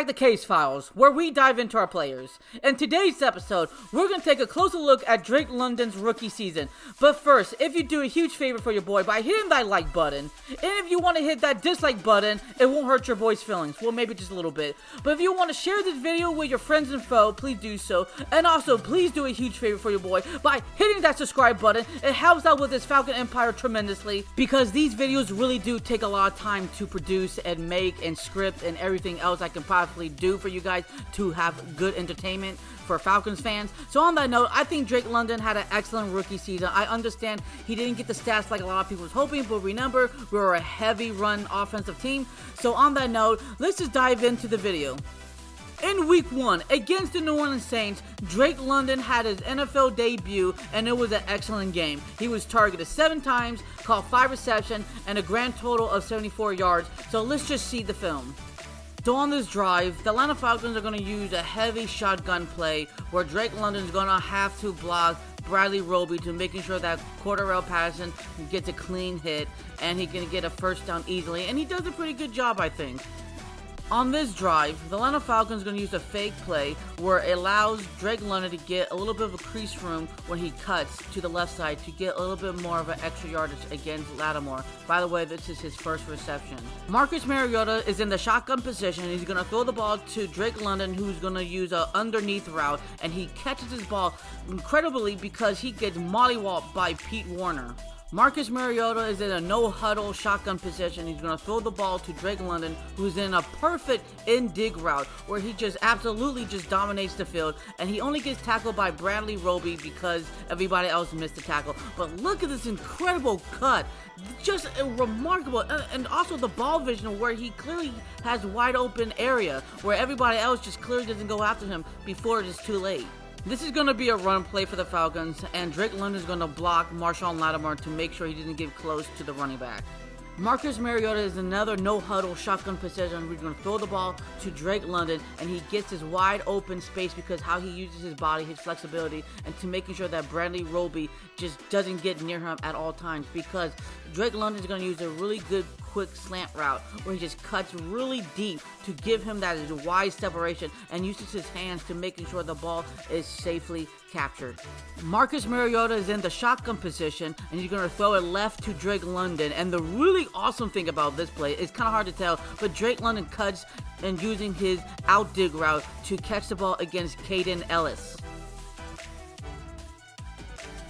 back to Case Files, where we dive into our players. In today's episode, we're going to take a closer look at Drake London's rookie season. But first, if you do a huge favor for your boy by hitting that like button, and if you want to hit that dislike button, it won't hurt your boy's feelings. Well, maybe just a little bit. But if you want to share this video with your friends and foe, please do so. And also, please do a huge favor for your boy by hitting that subscribe button. It helps out with this Falcon Empire tremendously, because these videos really do take a lot of time to produce and make and script and everything else I can possibly do for you guys to have good entertainment for Falcons fans. So on that note, I think Drake London had an excellent rookie season. I understand he didn't get the stats like a lot of people was hoping, but remember, we were a heavy run offensive team. So on that note, let's just dive into the video. In week 1, against the New Orleans Saints, Drake London had his NFL debut, and it was an excellent game. He was targeted 7 times, caught 5 receptions, and a grand total of 74 yards. So let's just see the film. So on this drive, the Atlanta Falcons are going to use a heavy shotgun play where Drake London is going to have to block Bradley Roby to making sure that Cordarrelle Patterson gets a clean hit and he can get a first down easily, and he does a pretty good job, I think. On this drive, the Atlanta Falcons are going to use a fake play where it allows Drake London to get a little bit of a crease room when he cuts to the left side to get a little bit more of an extra yardage against Lattimore. By the way, this is his first reception. Marcus Mariota is in the shotgun position. He's going to throw the ball to Drake London, who's going to use an underneath route, and he catches his ball incredibly because he gets mollywopped by Pete Warner. Marcus Mariota is in a no-huddle shotgun position. He's going to throw the ball to Drake London, who's in a perfect in-dig route where he just absolutely just dominates the field, and he only gets tackled by Bradley Roby because everybody else missed the tackle. But look at this incredible cut. Just remarkable. And also the ball vision where he clearly has wide open area where everybody else just clearly doesn't go after him before it is too late. This is going to be a run play for the Falcons, and Drake London is going to block Marshawn Lattimore to make sure he doesn't get close to the running back. Marcus Mariota is another no-huddle shotgun position. We're going to throw the ball to Drake London, and he gets his wide open space because how he uses his body, his flexibility, and to making sure that Bradley Roby just doesn't get near him at all times, because Drake London is going to use a really good quick slant route where he just cuts really deep to give him that wide separation and uses his hands to making sure the ball is safely captured. Marcus Mariota is in the shotgun position, and he's going to throw it left to Drake London, and the really awesome thing about this play, it's kind of hard to tell, but Drake London cuts and using his out dig route to catch the ball against Caden Ellis.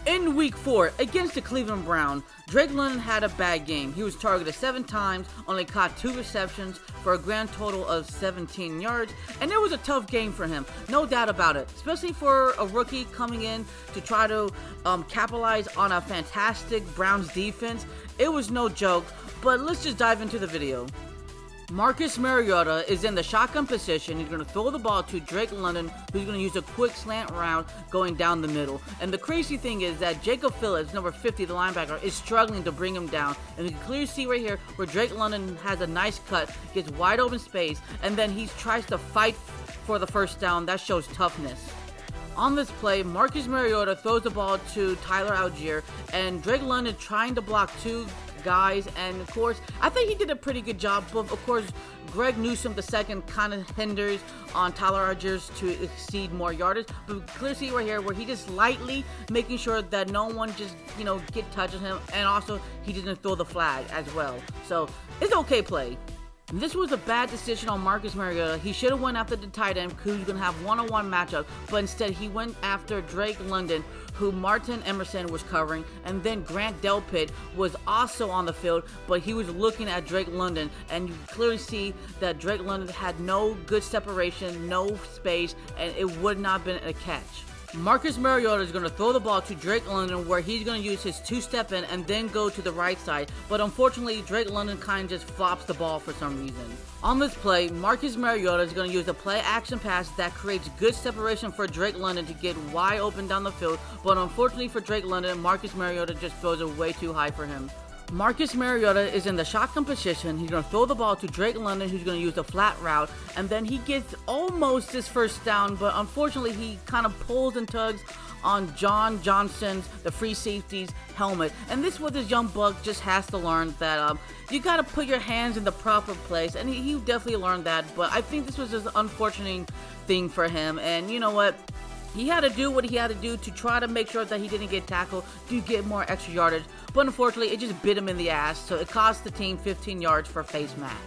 In week 4, against the Cleveland Browns, Drake London had a bad game. He was targeted 7 times, only caught 2 receptions for a grand total of 17 yards, and it was a tough game for him, no doubt about it, especially for a rookie coming in to try to capitalize on a fantastic Browns defense. It was no joke, but let's just dive into the video. Marcus Mariota is in the shotgun position. He's going to throw the ball to Drake London, who's going to use a quick slant route going down the middle. And the crazy thing is that Jacob Phillips, number 50, the linebacker, is struggling to bring him down. And you can clearly see right here where Drake London has a nice cut, gets wide open space, and then he tries to fight for the first down. That shows toughness. On this play, Marcus Mariota throws the ball to Tyler Algier, and Drake London trying to block 2 guys, and of course I think he did a pretty good job, but of course Greg Newsome II kind of hinders on Tyler Algiers to exceed more yardage, but we clearly see right here where he just lightly making sure that no one just get touching him, and also he didn't throw the flag as well, so it's okay play. This was a bad decision on Marcus Mariota. He should have went after the tight end who's going to have one-on-one matchup, but instead he went after Drake London, who Martin Emerson was covering, and then Grant Delpit was also on the field, but he was looking at Drake London, and you clearly see that Drake London had no good separation, no space, and it would not have been a catch. Marcus Mariota is going to throw the ball to Drake London where he's going to use his 2-step in and then go to the right side, but unfortunately Drake London kind of just flops the ball for some reason. On this play, Marcus Mariota is going to use a play action pass that creates good separation for Drake London to get wide open down the field, but unfortunately for Drake London, Marcus Mariota just throws it way too high for him. Marcus Mariota is in the shotgun position. He's going to throw the ball to Drake London, who's going to use a flat route, and then he gets almost his first down, but unfortunately he kind of pulls and tugs on John Johnson's, the free safety's helmet. And this is what this young buck just has to learn, that you got to put your hands in the proper place. And he definitely learned that. But I think this was just an unfortunate thing for him. And you know what? He had to do what he had to do to try to make sure that he didn't get tackled to get more extra yardage. But unfortunately, it just bit him in the ass. So it cost the team 15 yards for face mask.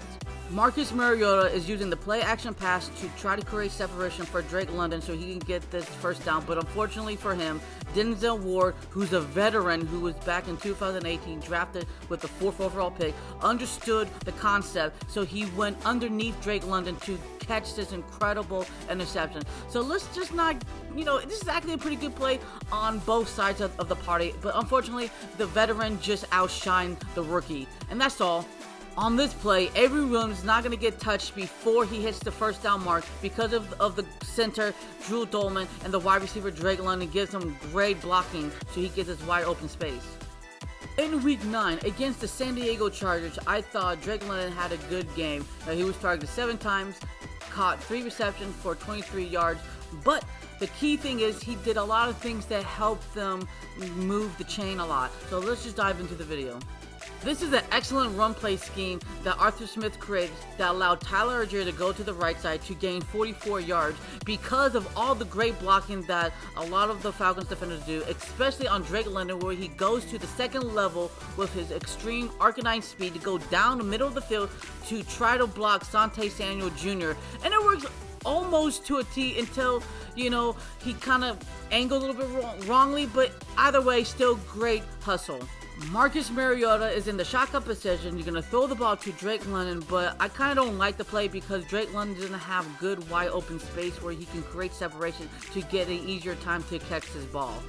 Marcus Mariota is using the play action pass to try to create separation for Drake London so he can get this first down. But unfortunately for him, Denzel Ward, who's a veteran who was back in 2018 drafted with the 4th overall pick, understood the concept. So he went underneath Drake London to catch this incredible interception. So let's just not, this is actually a pretty good play on both sides of the party. But unfortunately, the veteran just outshined the rookie. And that's all. On this play, Avery Williams is not going to get touched before he hits the first down mark because of the center, Drew Dolman, and the wide receiver, Drake London, gives him great blocking so he gets his wide open space. In Week 9, against the San Diego Chargers, I thought Drake London had a good game. He was targeted 7 times, caught 3 receptions for 23 yards, but the key thing is he did a lot of things that helped them move the chain a lot. So let's just dive into the video. This is an excellent run play scheme that Arthur Smith created that allowed Tyler Algier to go to the right side to gain 44 yards because of all the great blocking that a lot of the Falcons defenders do, especially on Drake London, where he goes to the second level with his extreme Arcanine speed to go down the middle of the field to try to block Sante Samuel Jr. And it works almost to a T until, he kind of angled a little bit wrongly, but either way, still great hustle. Marcus Mariota is in the shotgun position. You're going to throw the ball to Drake London, but I kind of don't like the play because Drake London doesn't have good wide open space where he can create separation to get an easier time to catch his ball.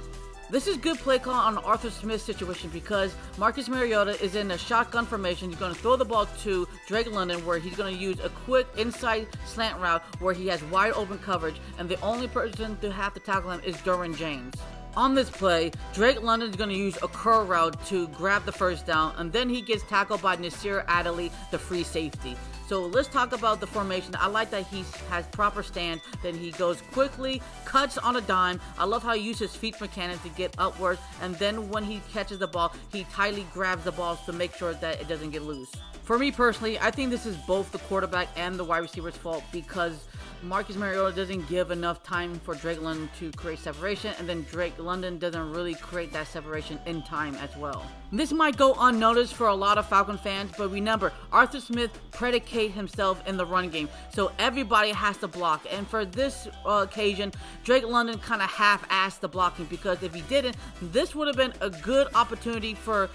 This is good play call on Arthur Smith's situation because Marcus Mariota is in a shotgun formation. He's going to throw the ball to Drake London where he's going to use a quick inside slant route where he has wide open coverage, and the only person to have to tackle him is Derwin James. On this play, Drake London is going to use a curl route to grab the first down, and then he gets tackled by Nasir Adderley, the free safety. So let's talk about the formation. I like that he has proper stand, then he goes quickly, cuts on a dime. I love how he uses feet mechanics to get upwards, and then when he catches the ball, he tightly grabs the ball to make sure that it doesn't get loose. For me personally, I think this is both the quarterback and the wide receiver's fault because Marcus Mariota doesn't give enough time for Drake London to create separation, and then Drake London doesn't really create that separation in time as well. This might go unnoticed for a lot of Falcon fans, but remember, Arthur Smith predicates himself in the run game, so everybody has to block. And for this occasion, Drake London kind of half-assed the blocking because if he didn't, this would have been a good opportunity for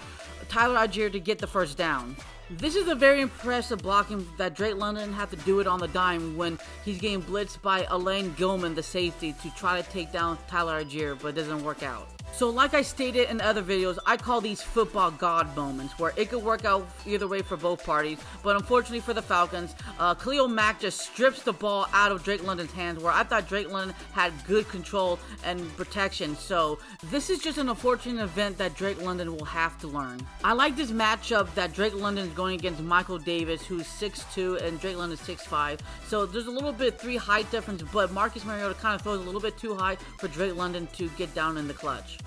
Tyler Algier to get the first down. This is a very impressive blocking that Drake London had to do it on the dime when he's getting blitzed by Elaine Gilman, the safety, to try to take down Tyler Algier, but it doesn't work out. So like I stated in other videos, I call these football god moments where it could work out either way for both parties. But unfortunately for the Falcons, Khalil Mack just strips the ball out of Drake London's hands where I thought Drake London had good control and protection. So this is just an unfortunate event that Drake London will have to learn. I like this matchup that Drake London is going against Michael Davis, who's 6'2", and Drake London is 6'5". So there's a little bit 3 height difference, but Marcus Mariota kind of throws a little bit too high for Drake London to get down in the clutch.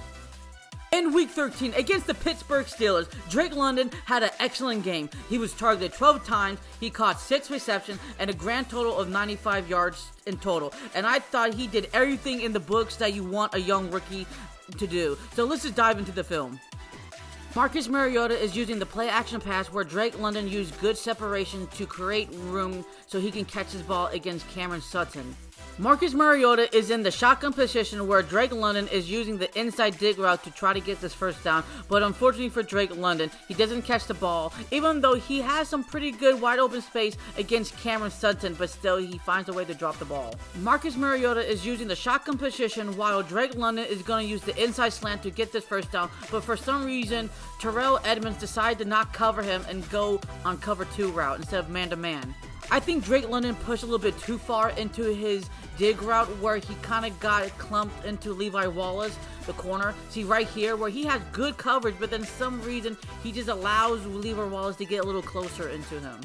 In Week 13, against the Pittsburgh Steelers, Drake London had an excellent game. He was targeted 12 times, he caught 6 receptions, and a grand total of 95 yards in total. And I thought he did everything in the books that you want a young rookie to do. So let's just dive into the film. Marcus Mariota is using the play action pass where Drake London used good separation to create room so he can catch his ball against Cameron Sutton. Marcus Mariota is in the shotgun position where Drake London is using the inside dig route to try to get this first down, but unfortunately for Drake London, he doesn't catch the ball, even though he has some pretty good wide open space against Cameron Sutton, but still he finds a way to drop the ball. Marcus Mariota is using the shotgun position while Drake London is going to use the inside slant to get this first down, but for some reason, Terrell Edmonds decided to not cover him and go on cover 2 route instead of man-to-man. I think Drake London pushed a little bit too far into his dig route where he kind of got clumped into Levi Wallace, the corner. See right here where he has good coverage, but then some reason he just allows Levi Wallace to get a little closer into him.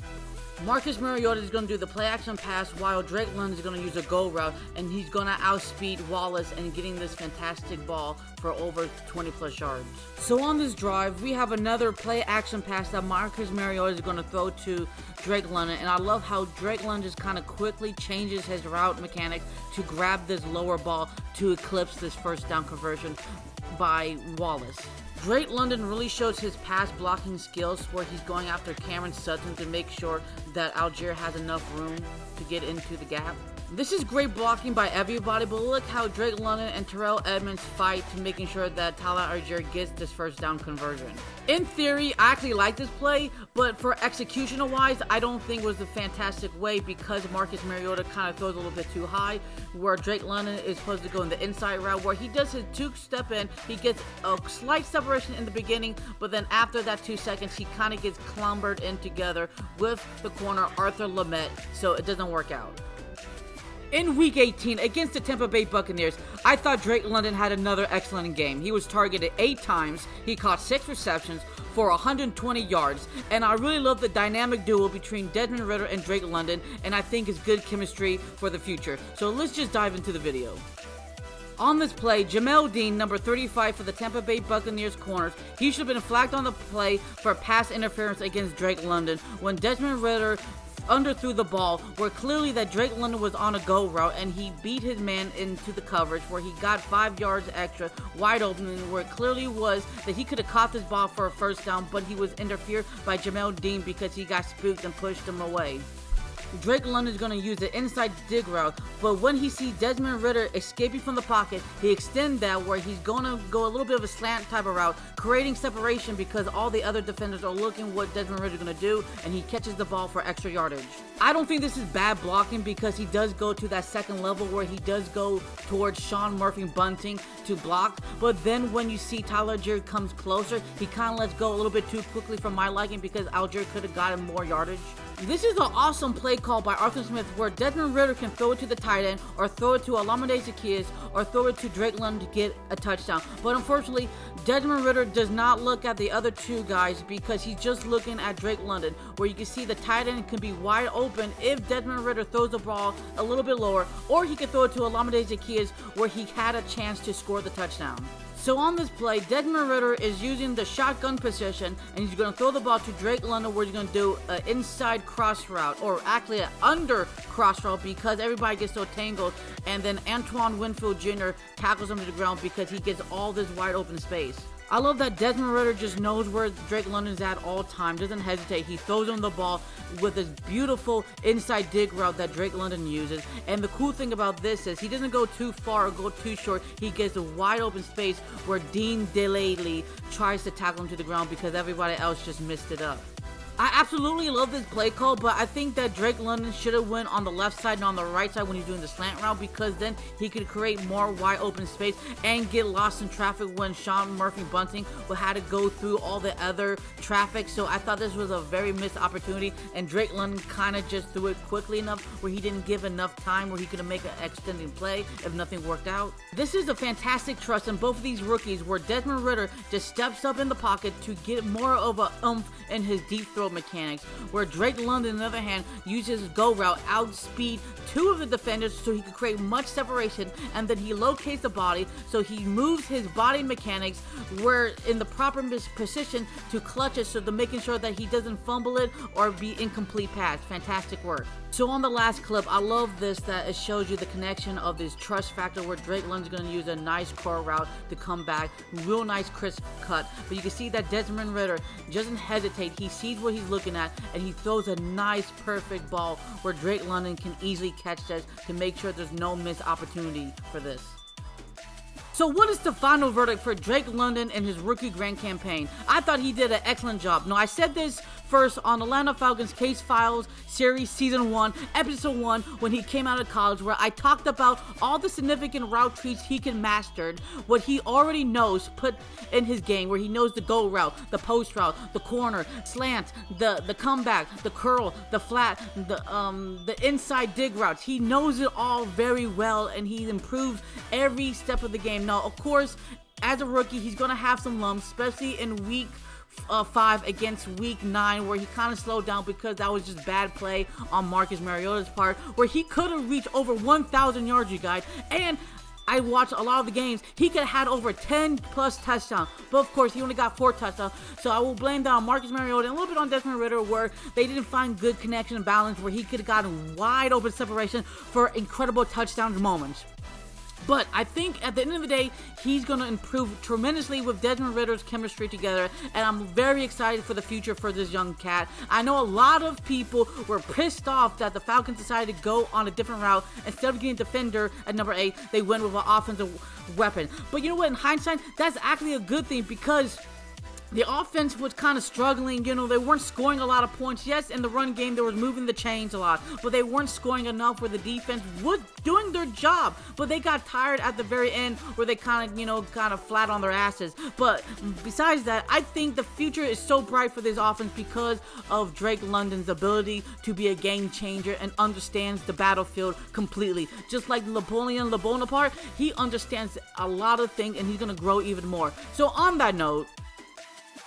Marcus Mariota is going to do the play action pass while Drake London is going to use a go route, and he's going to outspeed Wallace and getting this fantastic ball for over 20 plus yards. So on this drive, we have another play action pass that Marcus Mariota is going to throw to Drake London, and I love how Drake London just kind of quickly changes his route mechanic to grab this lower ball to eclipse this first down conversion by Wallace. Drake London really shows his pass blocking skills where he's going after Cameron Sutton to make sure that Algier has enough room to get into the gap. This is great blocking by everybody, but look how Drake London and Terrell Edmonds fight to making sure that Tyler Algier gets this first down conversion. In theory, I actually like this play, but for executional wise, I don't think it was a fantastic way because Marcus Mariota kind of throws a little bit too high, where Drake London is supposed to go in the inside route where he does his 2-step in, he gets a slight separation in the beginning, but then after that 2 seconds, he kind of gets clombered in together with the corner Arthur Lamette, so it doesn't work out. In Week 18 against the Tampa Bay Buccaneers, I thought Drake London had another excellent game. He was targeted 8 times, he caught 6 receptions for 120 yards, and I really love the dynamic duo between Desmond Ridder and Drake London, and I think it's good chemistry for the future. So let's just dive into the video. On this play, Jamel Dean, number 35 for the Tampa Bay Buccaneers corners, he should have been flagged on the play for pass interference against Drake London when Desmond Ridder underthrew the ball, where clearly that Drake London was on a go route and he beat his man into the coverage where he got 5 yards extra wide open, where it clearly was that he could have caught this ball for a first down, but he was interfered by Jamel Dean because he got spooked and pushed him away. Drake London is going to use the inside dig route, but when he sees Desmond Ridder escaping from the pocket, he extends that where he's going to go a little bit of a slant type of route, creating separation because all the other defenders are looking what Desmond Ridder is going to do, and he catches the ball for extra yardage. I don't think this is bad blocking because he does go to that second level where he does go towards Sean Murphy Bunting to block, but then when you see Tyler Algier comes closer, he kind of lets go a little bit too quickly for my liking because Algier could have gotten more yardage. This is an awesome play call by Arthur Smith where Desmond Ridder can throw it to the tight end or throw it to Olamide Zaccheaus or throw it to Drake London to get a touchdown. But unfortunately, Desmond Ridder does not look at the other two guys because he's just looking at Drake London, where you can see the tight end can be wide open if Desmond Ridder throws the ball a little bit lower, or he can throw it to Olamide Zaccheaus where he had a chance to score the touchdown. So on this play, Desmond Ridder is using the shotgun position, and he's going to throw the ball to Drake London where he's going to do an inside cross route, or actually an under cross route because everybody gets so tangled, and then Antoine Winfield Jr. tackles him to the ground because he gets all this wide open space. I love that Desmond Ridder just knows where Drake London's at all time, doesn't hesitate. He throws him the ball with this beautiful inside dig route that Drake London uses. And the cool thing about this is he doesn't go too far or go too short. He gets a wide open space where Dean Delaney tries to tackle him to the ground because everybody else just missed it up. I absolutely love this play call, but I think that Drake London should have went on the left side and on the right side when he's doing the slant route, because then he could create more wide open space and get lost in traffic when Sean Murphy Bunting would have to go through all the other traffic. So I thought this was a very missed opportunity, and Drake London kind of just threw it quickly enough where he didn't give enough time where he could make an extending play if nothing worked out. This is a fantastic trust in both of these rookies where Desmond Ridder just steps up in the pocket to get more of a oomph in his deep throw mechanics, where Drake London, on the other hand, uses his go route, outspeed 2 of the defenders so he can create much separation, and then he locates the body, so he moves his body mechanics where in the proper position to clutch it, so they're making sure that he doesn't fumble it or be incomplete pass. Fantastic work. So on the last clip, I love this, that it shows you the connection of this trust factor where Drake London's going to use a nice core route to come back, real nice crisp cut, but you can see that Desmond Ridder doesn't hesitate. He sees what he's looking at and he throws a nice perfect ball where Drake London can easily catch this to make sure there's no missed opportunity for this. So what is the final verdict for Drake London in his rookie grand campaign? I thought he did an excellent job. Now, I said this first on Atlanta Falcons Case Files Series Season 1, Episode 1, when he came out of college, where I talked about all the significant route trees he can master, what he already knows put in his game, where he knows the go route, the post route, the corner, slant, the comeback, the curl, the flat, the inside dig routes. He knows it all very well, and he's improved every step of the game. Now, of course, as a rookie, he's going to have some lumps, especially in week 5 against week 9, where he kind of slowed down because that was just bad play on Marcus Mariota's part, where he could have reached over 1,000 yards, you guys. And I watched a lot of the games. He could have had over 10 plus touchdowns, but of course he only got 4 touchdowns. So I will blame that on Marcus Mariota and a little bit on Desmond Ridder, where they didn't find good connection and balance, where he could have gotten wide open separation for incredible touchdown moments. But I think at the end of the day, he's going to improve tremendously with Desmond Ridder's chemistry together, and I'm very excited for the future for this young cat. I know a lot of people were pissed off that the Falcons decided to go on a different route. Instead of getting defender at number 8, they went with an offensive weapon. But you know what, in hindsight, that's actually a good thing, because the offense was kind of struggling. You know, they weren't scoring a lot of points. Yes, in the run game, they were moving the chains a lot, but they weren't scoring enough where the defense was doing their job. But they got tired at the very end, where they kind of flat on their asses. But besides that, I think the future is so bright for this offense because of Drake London's ability to be a game changer and understands the battlefield completely. Just like Napoleon Bonaparte, he understands a lot of things, and he's going to grow even more. So on that note,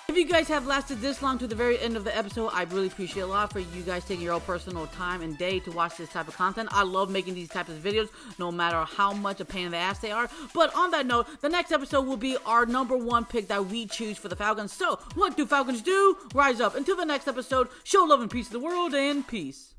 if you guys have lasted this long to the very end of the episode, I really appreciate a lot for you guys taking your own personal time and day to watch this type of content. I love making these types of videos, no matter how much a pain in the ass they are. But on that note, the next episode will be our number 1 pick that we choose for the Falcons. So, what do Falcons do? Rise up. Until the next episode, show love and peace to the world, and peace.